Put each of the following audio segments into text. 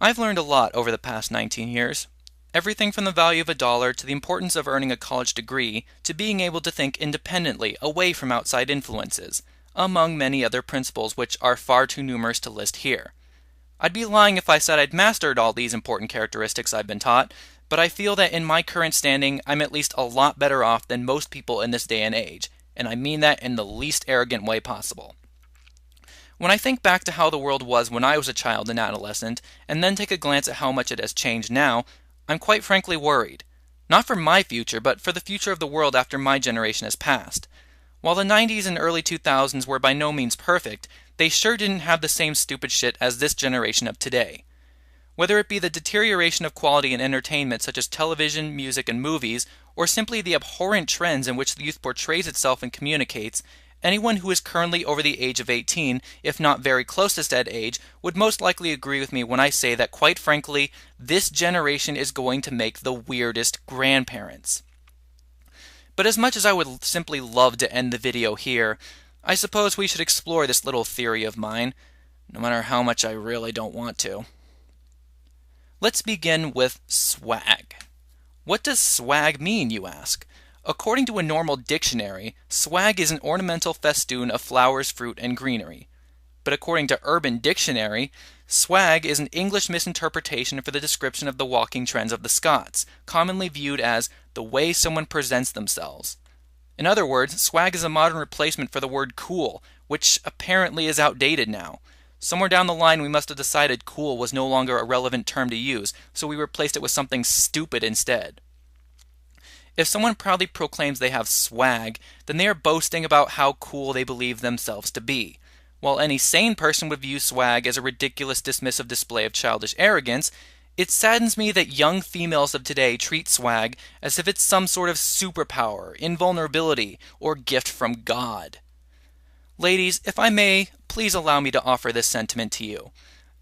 I've learned a lot over the past 19 years. Everything from the value of a dollar to the importance of earning a college degree to being able to think independently away from outside influences, among many other principles which are far too numerous to list here. I'd be lying if I said I'd mastered all these important characteristics I've been taught, but I feel that in my current standing, I'm at least a lot better off than most people in this day and age, and I mean that in the least arrogant way possible. When I think back to how the world was when I was a child and adolescent, and then take a glance at how much it has changed now, I'm quite frankly worried. Not for my future, but for the future of the world after my generation has passed. While the 90s and early 2000s were by no means perfect, they sure didn't have the same stupid shit as this generation of today. Whether it be the deterioration of quality in entertainment such as television, music, and movies, or simply the abhorrent trends in which the youth portrays itself and communicates, anyone who is currently over the age of 18, if not very close to said age, would most likely agree with me when I say that quite frankly, this generation is going to make the weirdest grandparents. But as much as I would simply love to end the video here, I suppose we should explore this little theory of mine, no matter how much I really don't want to. Let's begin with swag. What does swag mean, you ask? According to a normal dictionary, swag is an ornamental festoon of flowers, fruit, and greenery. But according to Urban Dictionary, swag is an English misinterpretation for the description of the walking trends of the Scots, commonly viewed as the way someone presents themselves. In other words, swag is a modern replacement for the word cool, which apparently is outdated now. Somewhere down the line we must have decided cool was no longer a relevant term to use, so we replaced it with something stupid instead. If someone proudly proclaims they have swag, then they are boasting about how cool they believe themselves to be. While any sane person would view swag as a ridiculous dismissive display of childish arrogance, it saddens me that young females of today treat swag as if it's some sort of superpower, invulnerability, or gift from God. Ladies, if I may, please allow me to offer this sentiment to you.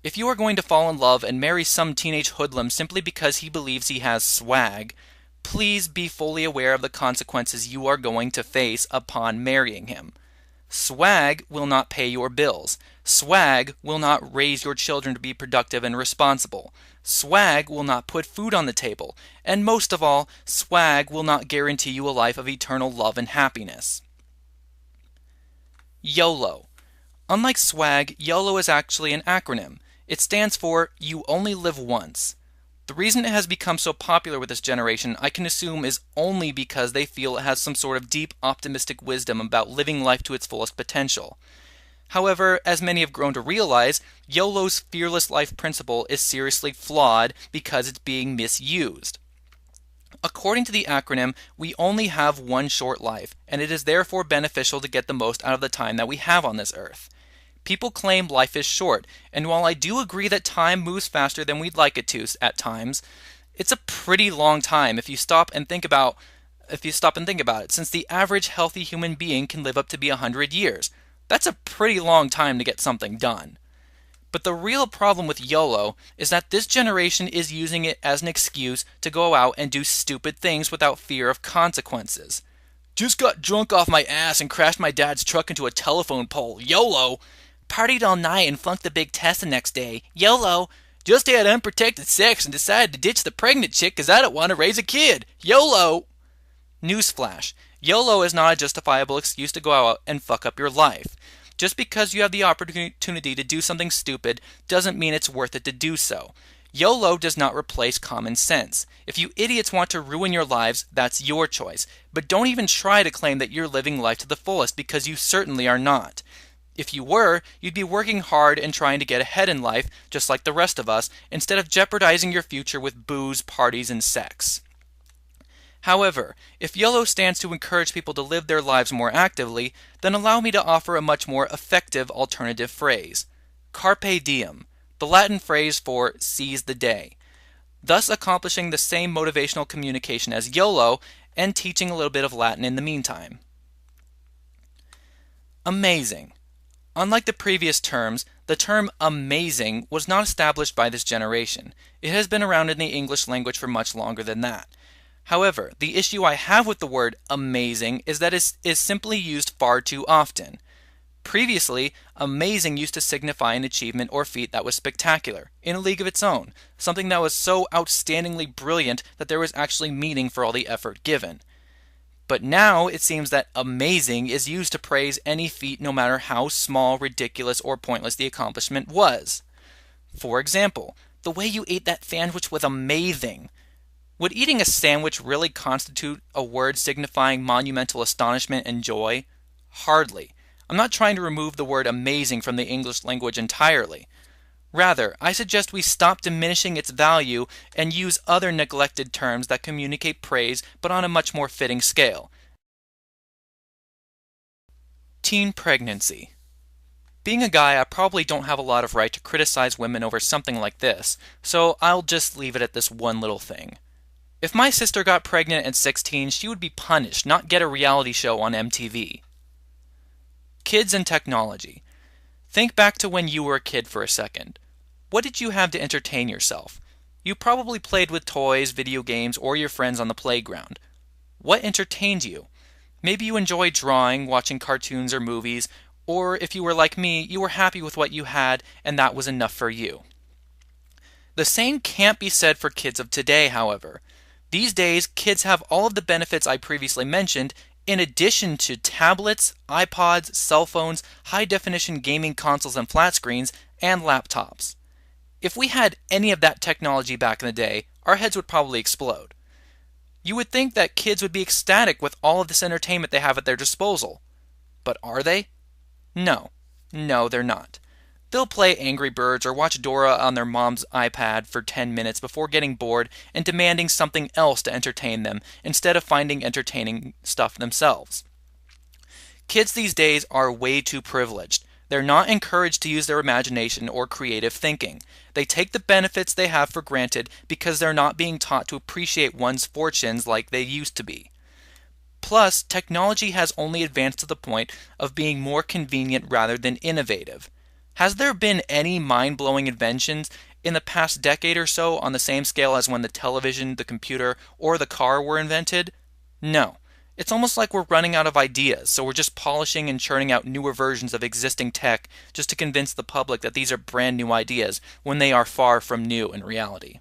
If you are going to fall in love and marry some teenage hoodlum simply because he believes he has swag, please be fully aware of the consequences you are going to face upon marrying him. Swag will not pay your bills. Swag will not raise your children to be productive and responsible. Swag will not put food on the table. And most of all, swag will not guarantee you a life of eternal love and happiness. YOLO. Unlike swag, YOLO is actually an acronym. It stands for You Only Live Once. The reason it has become so popular with this generation, I can assume, is only because they feel it has some sort of deep, optimistic wisdom about living life to its fullest potential. However, as many have grown to realize, YOLO's fearless life principle is seriously flawed because it's being misused. According to the acronym, we only have one short life, and it is therefore beneficial to get the most out of the time that we have on this earth. People claim life is short, and while I do agree that time moves faster than we'd like it to at times, it's a pretty long time if you stop and think about it, since the average healthy human being can live up to be 100 years. That's a pretty long time to get something done. But the real problem with YOLO is that this generation is using it as an excuse to go out and do stupid things without fear of consequences. Just got drunk off my ass and crashed my dad's truck into a telephone pole. YOLO! Partied all night and flunked the big test the next day. YOLO! Just had unprotected sex and decided to ditch the pregnant chick because I don't want to raise a kid. YOLO! Newsflash. YOLO is not a justifiable excuse to go out and fuck up your life. Just because you have the opportunity to do something stupid doesn't mean it's worth it to do so. YOLO does not replace common sense. If you idiots want to ruin your lives, that's your choice. But don't even try to claim that you're living life to the fullest, because you certainly are not. If you were, you'd be working hard and trying to get ahead in life, just like the rest of us, instead of jeopardizing your future with booze, parties, and sex. However, if YOLO stands to encourage people to live their lives more actively, then allow me to offer a much more effective alternative phrase. Carpe diem, the Latin phrase for seize the day, thus accomplishing the same motivational communication as YOLO and teaching a little bit of Latin in the meantime. Amazing. Unlike the previous terms, the term amazing was not established by this generation. It has been around in the English language for much longer than that. However, the issue I have with the word amazing is that it is simply used far too often. Previously, amazing used to signify an achievement or feat that was spectacular, in a league of its own, something that was so outstandingly brilliant that there was actually meaning for all the effort given. But now it seems that amazing is used to praise any feat no matter how small, ridiculous, or pointless the accomplishment was. For example, the way you ate that sandwich was amazing. Would eating a sandwich really constitute a word signifying monumental astonishment and joy? Hardly. I'm not trying to remove the word amazing from the English language entirely. Rather, I suggest we stop diminishing its value and use other neglected terms that communicate praise but on a much more fitting scale. Teen pregnancy. Being a guy, I probably don't have a lot of right to criticize women over something like this, so I'll just leave it at this one little thing. If my sister got pregnant at 16, she would be punished, not get a reality show on MTV. Kids and technology. Think back to when you were a kid for a second. What did you have to entertain yourself? You probably played with toys, video games, or your friends on the playground. What entertained you? Maybe you enjoyed drawing, watching cartoons or movies, or if you were like me, you were happy with what you had and that was enough for you. The same can't be said for kids of today, however. These days, kids have all of the benefits I previously mentioned, in addition to tablets, iPods, cell phones, high-definition gaming consoles and flat screens, and laptops. If we had any of that technology back in the day, our heads would probably explode. You would think that kids would be ecstatic with all of this entertainment they have at their disposal. But are they? No. No, they're not. They'll play Angry Birds or watch Dora on their mom's iPad for 10 minutes before getting bored and demanding something else to entertain them instead of finding entertaining stuff themselves. Kids these days are way too privileged. They're not encouraged to use their imagination or creative thinking. They take the benefits they have for granted because they're not being taught to appreciate one's fortunes like they used to be. Plus, technology has only advanced to the point of being more convenient rather than innovative. Has there been any mind-blowing inventions in the past decade or so on the same scale as when the television, the computer, or the car were invented? No. It's almost like we're running out of ideas, so we're just polishing and churning out newer versions of existing tech just to convince the public that these are brand new ideas when they are far from new in reality.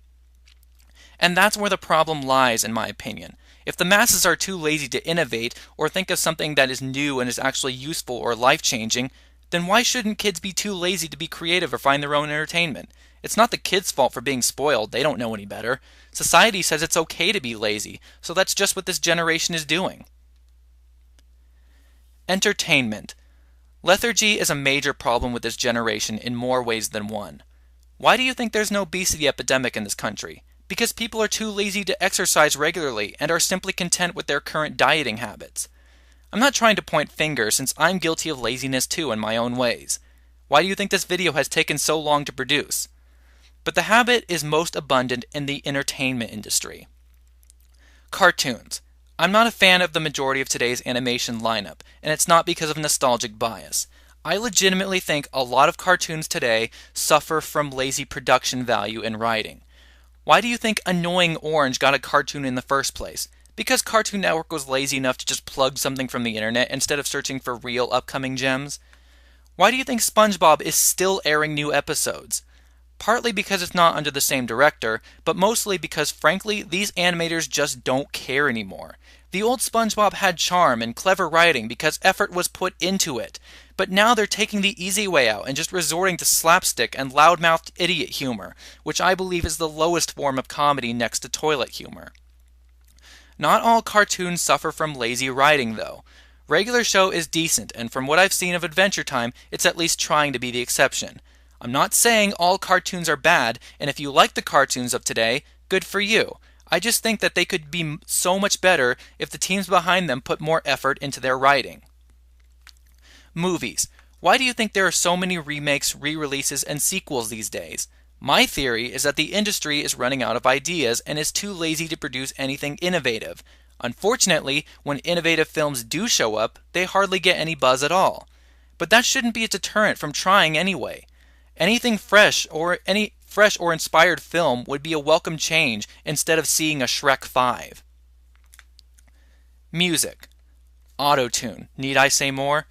And that's where the problem lies, in my opinion. If the masses are too lazy to innovate or think of something that is new and is actually useful or life-changing, then why shouldn't kids be too lazy to be creative or find their own entertainment? It's not the kids' fault for being spoiled, they don't know any better. Society says it's okay to be lazy, so that's just what this generation is doing. Entertainment. Lethargy is a major problem with this generation in more ways than one. Why do you think there's no obesity epidemic in this country? Because people are too lazy to exercise regularly and are simply content with their current dieting habits. I'm not trying to point fingers since I'm guilty of laziness too in my own ways. Why do you think this video has taken so long to produce? But the habit is most abundant in the entertainment industry. Cartoons. I'm not a fan of the majority of today's animation lineup, and it's not because of nostalgic bias. I legitimately think a lot of cartoons today suffer from lazy production value in writing. Why do you think Annoying Orange got a cartoon in the first place? Because Cartoon Network was lazy enough to just plug something from the internet instead of searching for real upcoming gems? Why do you think SpongeBob is still airing new episodes? Partly because it's not under the same director, but mostly because frankly, these animators just don't care anymore. The old SpongeBob had charm and clever writing because effort was put into it, but now they're taking the easy way out and just resorting to slapstick and loudmouthed idiot humor, which I believe is the lowest form of comedy next to toilet humor. Not all cartoons suffer from lazy writing, though. Regular Show is decent, and from what I've seen of Adventure Time, it's at least trying to be the exception. I'm not saying all cartoons are bad, and if you like the cartoons of today, good for you. I just think that they could be so much better if the teams behind them put more effort into their writing. Movies. Why do you think there are so many remakes, re-releases, and sequels these days? My theory is that the industry is running out of ideas and is too lazy to produce anything innovative. Unfortunately, when innovative films do show up, they hardly get any buzz at all. But that shouldn't be a deterrent from trying anyway. Any fresh or inspired film would be a welcome change instead of seeing a Shrek 5. Music. Auto-tune. Need I say more?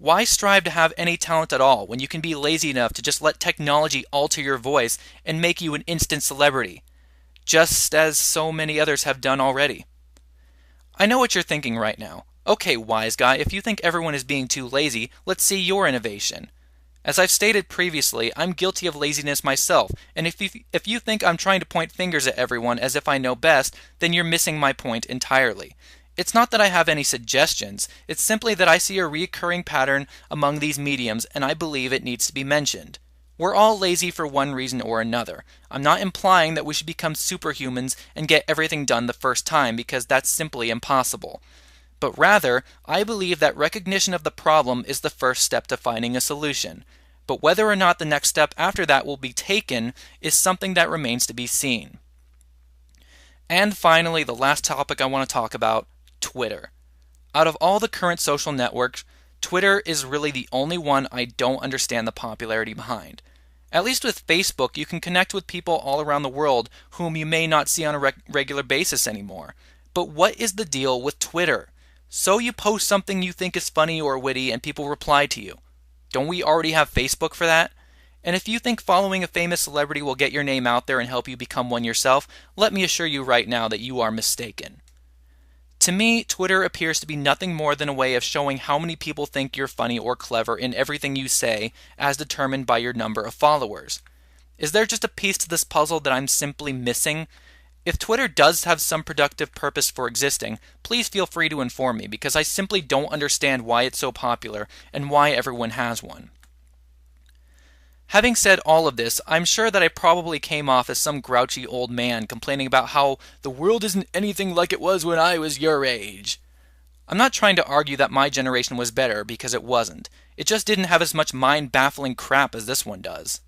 Why strive to have any talent at all when you can be lazy enough to just let technology alter your voice and make you an instant celebrity, just as so many others have done already? I know what you're thinking right now. Okay, wise guy, if you think everyone is being too lazy, let's see your innovation. As I've stated previously, I'm guilty of laziness myself, and if you think I'm trying to point fingers at everyone as if I know best, then you're missing my point entirely. It's not that I have any suggestions, it's simply that I see a recurring pattern among these mediums and I believe it needs to be mentioned. We're all lazy for one reason or another. I'm not implying that we should become superhumans and get everything done the first time, because that's simply impossible. But rather, I believe that recognition of the problem is the first step to finding a solution. But whether or not the next step after that will be taken is something that remains to be seen. And finally, the last topic I want to talk about, Twitter. Out of all the current social networks, Twitter is really the only one I don't understand the popularity behind. At least with Facebook, you can connect with people all around the world whom you may not see on a regular basis anymore. But what is the deal with Twitter? So you post something you think is funny or witty and people reply to you. Don't we already have Facebook for that? And if you think following a famous celebrity will get your name out there and help you become one yourself, let me assure you right now that you are mistaken. To me, Twitter appears to be nothing more than a way of showing how many people think you're funny or clever in everything you say, as determined by your number of followers. Is there just a piece to this puzzle that I'm simply missing? If Twitter does have some productive purpose for existing, please feel free to inform me, because I simply don't understand why it's so popular and why everyone has one. Having said all of this, I'm sure that I probably came off as some grouchy old man complaining about how the world isn't anything like it was when I was your age. I'm not trying to argue that my generation was better, because it wasn't. It just didn't have as much mind-baffling crap as this one does.